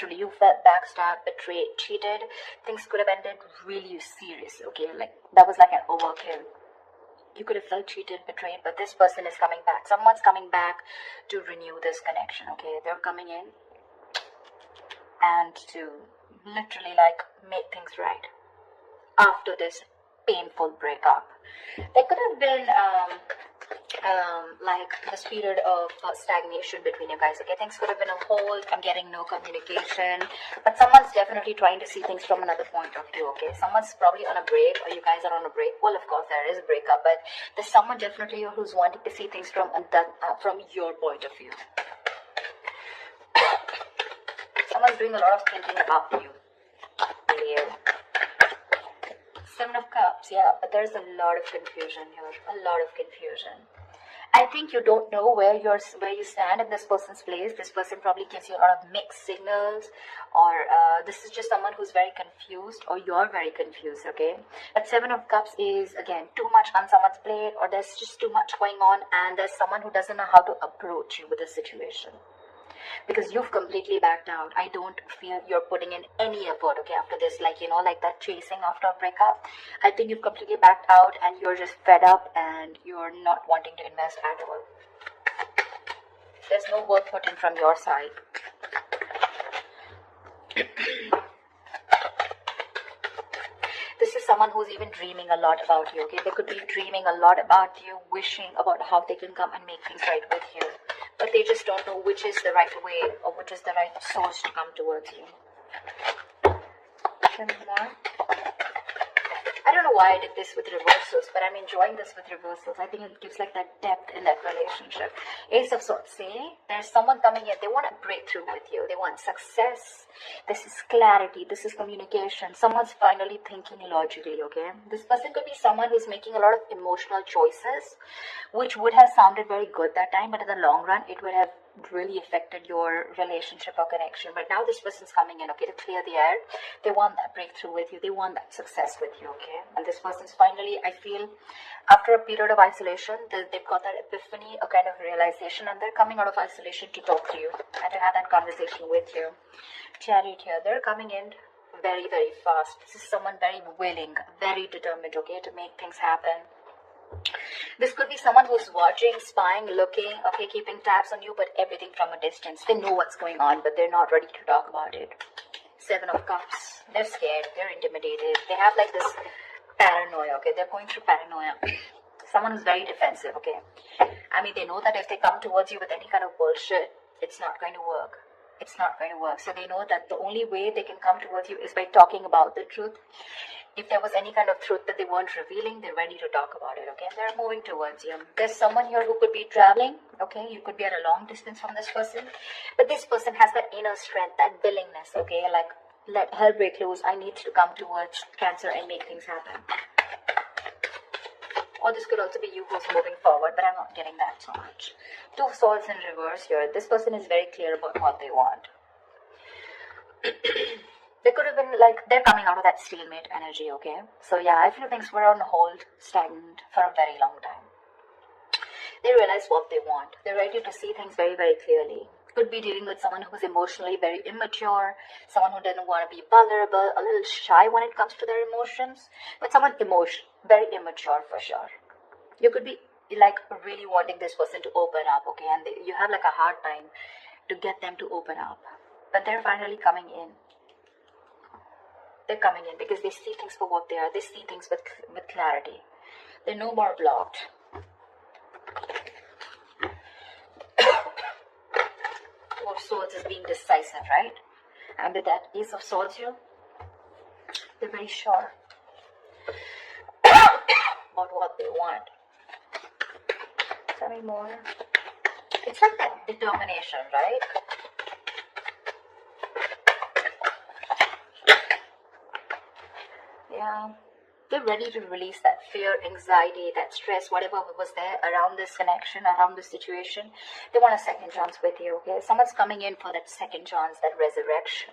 you felt backstabbed, betrayed, cheated, things could have ended really serious, okay? Like, that was like an overkill. You could have felt cheated, betrayed, but this person is coming back. Someone's coming back to renew this connection, okay? They're coming in and to literally like make things right after this painful breakup. There could have been like this period of stagnation between you guys, okay? Things could have been on hold. I'm getting no communication, but someone's definitely trying to see things from another point of view, okay? Someone's probably on a break, or you guys are on a break. Well, of course there is a breakup, but there's someone definitely who's wanting to see things from your point of view. Someone's doing a lot of thinking about you, Leo. 7 of Cups, yeah, but there's a lot of confusion here, a lot of confusion. I think you don't know where you stand in this person's place. This person probably gives you a lot of mixed signals, or this is just someone who's very confused, or you're very confused, okay? But 7 of Cups is, again, too much on someone's plate, or there's just too much going on, and there's someone who doesn't know how to approach you with the situation. Because you've completely backed out. I don't feel you're putting in any effort, okay, after this, like, you know, like that chasing after a breakup. I think you've completely backed out and you're just fed up and you're not wanting to invest at all. There's no work put in from your side. This is someone who's even dreaming a lot about you, okay? They could be dreaming a lot about you, wishing about how they can come and make things right with you. But they just don't know which is the right way or which is the right source to come towards you. More. I don't know why I did this with reversals, but I'm enjoying this with reversals. I think it gives like that depth in that relationship. Ace of Swords, see? There's someone coming in. They want a breakthrough with you. They want success. This is clarity. This is communication. Someone's finally thinking logically, okay? This person could be someone who's making a lot of emotional choices, which would have sounded very good that time, but in the long run, it would have really affected your relationship or connection. But now this person's coming in, okay, to clear the air. They want that breakthrough with you. They want that success with you, okay? And this person's finally, I feel, after a period of isolation, they've got that epiphany, a kind of realization, and they're coming out of isolation to talk to you and to have that conversation with you. Chariot here, they're coming in very, very fast. This is someone very willing, very determined, okay, to make things happen. This could be someone who's watching, spying, looking, okay, keeping tabs on you, but everything from a distance. They know what's going on, but they're not ready to talk about it. 7 of Cups. They're scared. They're intimidated. They have like this paranoia, okay? They're going through paranoia. Someone who's very defensive, okay? I mean, they know that if they come towards you with any kind of bullshit, it's not going to work. It's not going to work. So they know that the only way they can come towards you is by talking about the truth. If there was any kind of truth that they weren't revealing, they're ready to talk about it, okay? They're moving towards you. There's someone here who could be traveling, okay? You could be at a long distance from this person. But this person has that inner strength, that willingness, okay? Like, let hell break loose. I need to come towards Cancer and make things happen. Or this could also be you who's moving forward, but I'm not getting that so much. 2 of Swords in reverse here. This person is very clear about what they want. They could have been like, they're coming out of that stalemate energy, okay? So yeah, I feel things were on hold, stagnant for a very long time. They realize what they want. They're ready to see things very, very clearly. Could be dealing with someone who's emotionally very immature, someone who doesn't want to be vulnerable, a little shy when it comes to their emotions, but someone very immature for sure. You could be like really wanting this person to open up, okay? And you have like a hard time to get them to open up. But they're finally coming in. They're coming in because they see things for what they are. They see things with clarity. They're no more blocked. Four of Swords is being decisive, right? And with that Ace of Swords here, they're very sure about what they want. Tell me more. It's like that determination, right? Yeah, they're ready to release that fear, anxiety, that stress, whatever was there around this connection, around this situation. They want a second chance with you, okay? Someone's coming in for that second chance, that resurrection.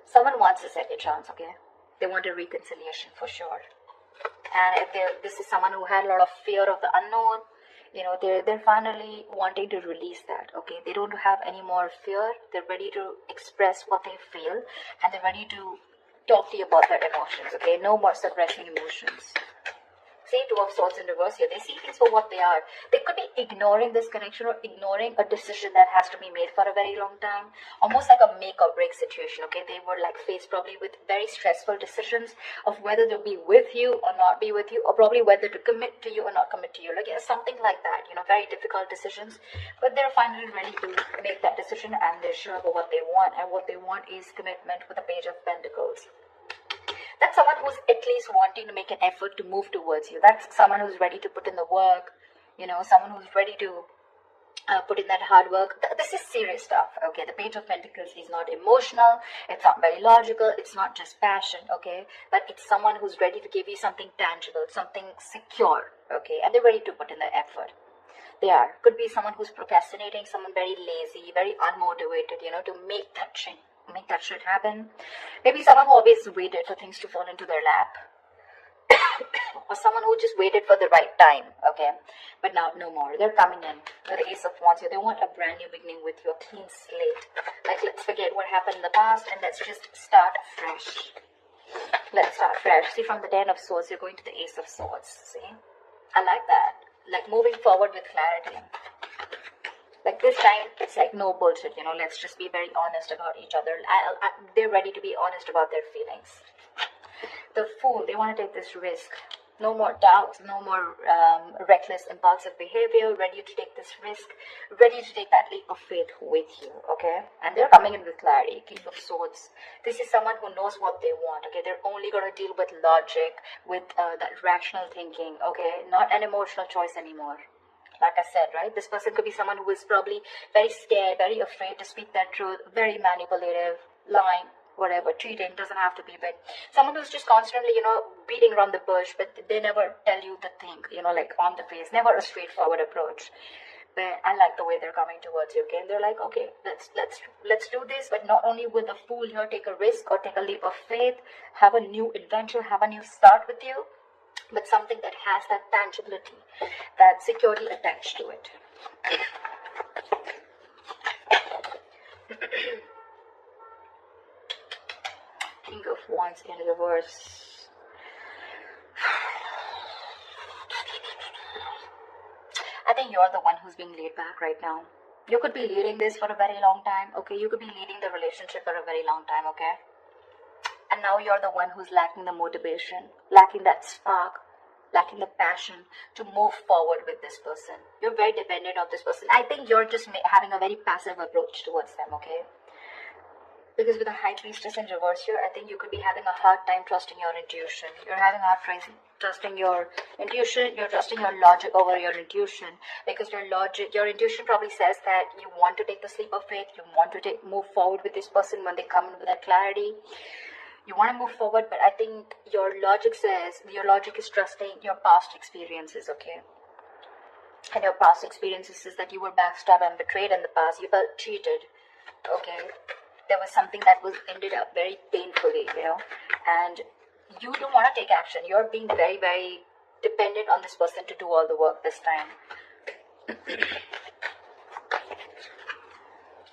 Someone wants a second chance, okay? They want a reconciliation for sure. And if this is someone who had a lot of fear of the unknown, They're finally wanting to release that. Okay, they don't have any more fear. They're ready to express what they feel, and they're ready to talk to you about their emotions. Okay, no more suppressing emotions. Say Two of Swords in reverse here. They see things for what they are. They could be ignoring this connection or ignoring a decision that has to be made for a very long time. Almost like a make or break situation. Okay, they were like faced probably with very stressful decisions of whether to be with you or not be with you, or probably whether to commit to you or not commit to you. Like, yeah, something like that. Very difficult decisions. But they're finally ready to make that decision, and they're sure about what they want. And what they want is commitment with the Page of Pentacles. That's someone who's at least wanting to make an effort to move towards you. That's someone who's ready to put in the work, someone who's ready to put in that hard work. This is serious stuff, okay? The Page of Pentacles is not emotional, it's not very logical, it's not just passion, okay? But it's someone who's ready to give you something tangible, something secure, okay? And they're ready to put in the effort. They are. Could be someone who's procrastinating, someone very lazy, very unmotivated, to make that change. Make that shit happen. Maybe someone who always waited for things to fall into their lap. Or someone who just waited for the right time, okay? But now, no more. They're coming in with the Ace of Wands here. They want a brand new beginning with you, a clean slate. Like, let's forget what happened in the past and let's just start fresh. Let's start fresh. See, from the Ten of Swords, you're going to the Ace of Swords. See? I like that. Like, moving forward with clarity. Like, this time, it's like no bullshit, let's just be very honest about each other. They're ready to be honest about their feelings. The Fool, they want to take this risk. No more doubts, no more reckless, impulsive behavior, ready to take this risk, ready to take that leap of faith with you, okay? And they're coming in with clarity, King of Swords. This is someone who knows what they want, okay? They're only going to deal with logic, with that rational thinking, okay? Not an emotional choice anymore. Like I said, right? This person could be someone who is probably very scared, very afraid to speak their truth, very manipulative, lying, whatever, cheating, doesn't have to be, but someone who's just constantly, beating around the bush, but they never tell you the thing, like on the face, never a straightforward approach. But I like the way they're coming towards you, okay? And they're like, okay, let's do this, but not only with a Fool here, take a risk or take a leap of faith, have a new adventure, have a new start with you, but something that has that tangibility, that security attached to it. King of Wands in reverse. I think you're the one who's being laid back right now. You could be leading this for a very long time, okay? You could be leading the relationship for a very long time, okay? And now you're the one who's lacking the motivation, lacking that spark, lacking the passion to move forward with this person. You're very dependent on this person. I think you're just having a very passive approach towards them, okay? Because with the High Priestess in reverse here, I think you could be having a hard time trusting your intuition. You're having a hard time trusting your intuition. You're trusting your logic over your intuition. Because your intuition probably says that you want to take the leap of faith. You want to move forward with this person when they come in with that clarity. You want to move forward, but I think your logic is trusting your past experiences, okay? And your past experiences is that you were backstabbed and betrayed in the past. You felt cheated, okay? There was something that was ended up very painfully, and you don't want to take action. You're being very, very dependent on this person to do all the work this time.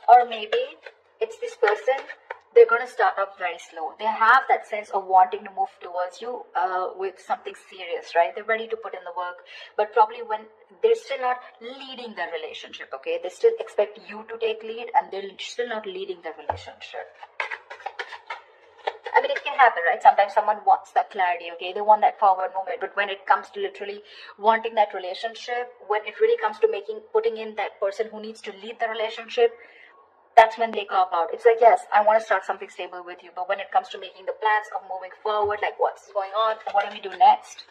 Or maybe it's this person, they're going to start off very slow. They have that sense of wanting to move towards you with something serious, right? They're ready to put in the work, but probably when they're still not leading the relationship, okay? They still expect you to take lead and they're still not leading the relationship. I mean, it can happen, right? Sometimes someone wants that clarity, okay? They want that forward movement, but when it comes to literally wanting that relationship, when it really comes to putting in that person who needs to lead the relationship, that's when they cop out. It's like, yes, I want to start something stable with you, but when it comes to making the plans of moving forward, like what's going on, what do we do next?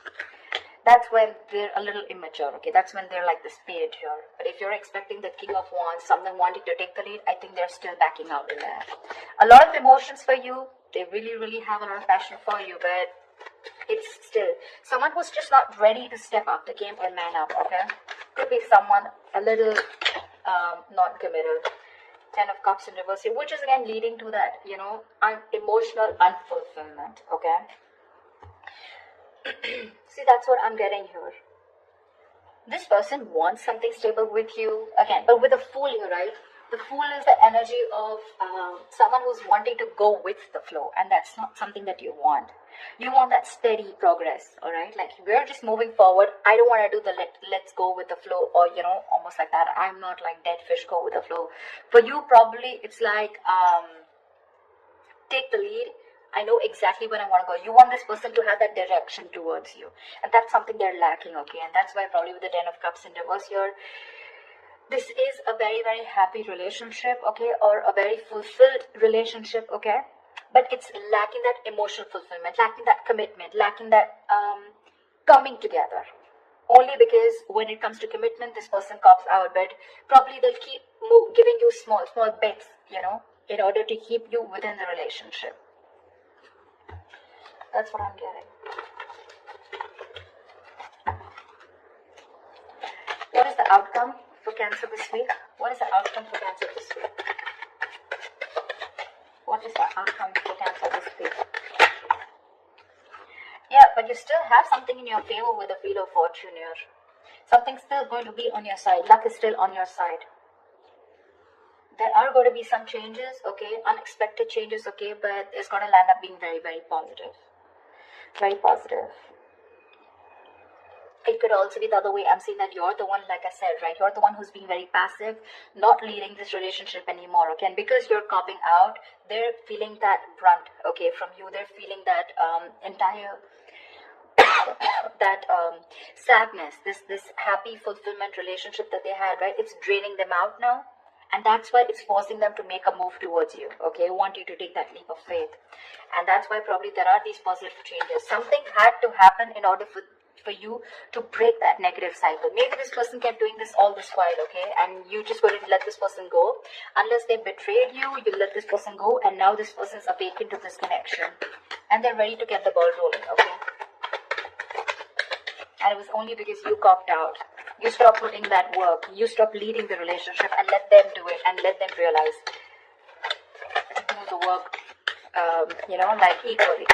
That's when they're a little immature, okay? That's when they're like the spirit here. But if you're expecting the King of Wands, someone wanting to take the lead, I think they're still backing out in that. A lot of emotions for you. They really, really have a lot of passion for you, but it's still someone who's just not ready to step up the game or man up, okay? Could be someone a little non-committal. 10 of Cups in reverse here, which is again leading to that, emotional unfulfillment, okay? See, that's what I'm getting here. This person wants something stable with you again, but with a Fool here, right? The Fool is the energy of someone who's wanting to go with the flow, and that's not something that you want. You want that steady progress, all right? Like, we're just moving forward. I don't want to do the let's go with the flow, or almost like that. I'm not like dead fish, go with the flow. For you, probably it's like take the lead. I know exactly where I want to go. You want this person to have that direction towards you. And that's something they're lacking, okay? And that's why probably with the Ten of Cups in reverse here, this is a very, very happy relationship, okay? Or a very fulfilled relationship, okay? But it's lacking that emotional fulfillment, lacking that commitment, lacking that coming together. Only because when it comes to commitment, this person cops out, but probably they'll keep giving you small bits, in order to keep you within the relationship. That's what I'm getting. What is the outcome for Cancer this week? What is the outcome for Cancer this week? What is the outcome for Cancer this week? Yeah, but you still have something in your favor with the Wheel of Fortune here. Something's still going to be on your side. Luck is still on your side. There are going to be some changes, okay? Unexpected changes, okay? But it's going to land up being very, very positive. Very positive. It could also be the other way. I'm saying that you're the one, like I said, right? You're the one who's being very passive, not leading this relationship anymore, okay? And because you're copping out, they're feeling that brunt, okay, from you. They're feeling that entire that sadness, this happy fulfillment relationship that they had, right? It's draining them out now. And that's why it's forcing them to make a move towards you, okay? Want you to take that leap of faith. And that's why probably there are these positive changes. Something had to happen in order for you to break that negative cycle. Maybe this person kept doing this all this while, okay? And you just couldn't let this person go. Unless they betrayed you, you let this person go. And now this person's awakened to this connection. And they're ready to get the ball rolling, okay? And it was only because you copped out. You stop putting that work. You stop leading the relationship and let them do it and let them realize do the work, like equally.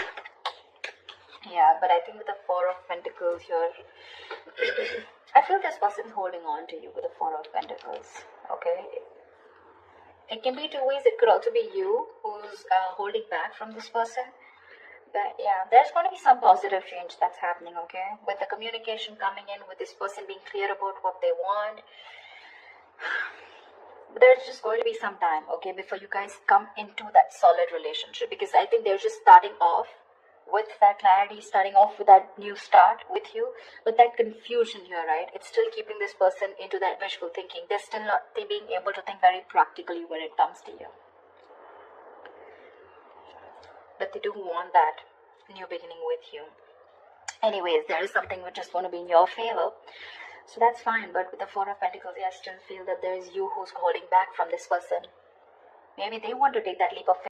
Yeah, but I think with the Four of Pentacles here, I feel this person's holding on to you with the Four of Pentacles, okay? It can be two ways. It could also be you who's holding back from this person. But yeah, there's going to be some positive change that's happening, okay? With the communication coming in, with this person being clear about what they want. There's just going to be some time, okay, before you guys come into that solid relationship. Because I think they're just starting off with that clarity, starting off with that new start with you. But that confusion here, right? It's still keeping this person into that wishful thinking. They're still not being able to think very practically when it comes to you. But they do want that new beginning with you. Anyways, there is something which is going to be in your favor. So that's fine. But with the Four of Pentacles, I still feel that there is you who's holding back from this person. Maybe they want to take that leap of faith.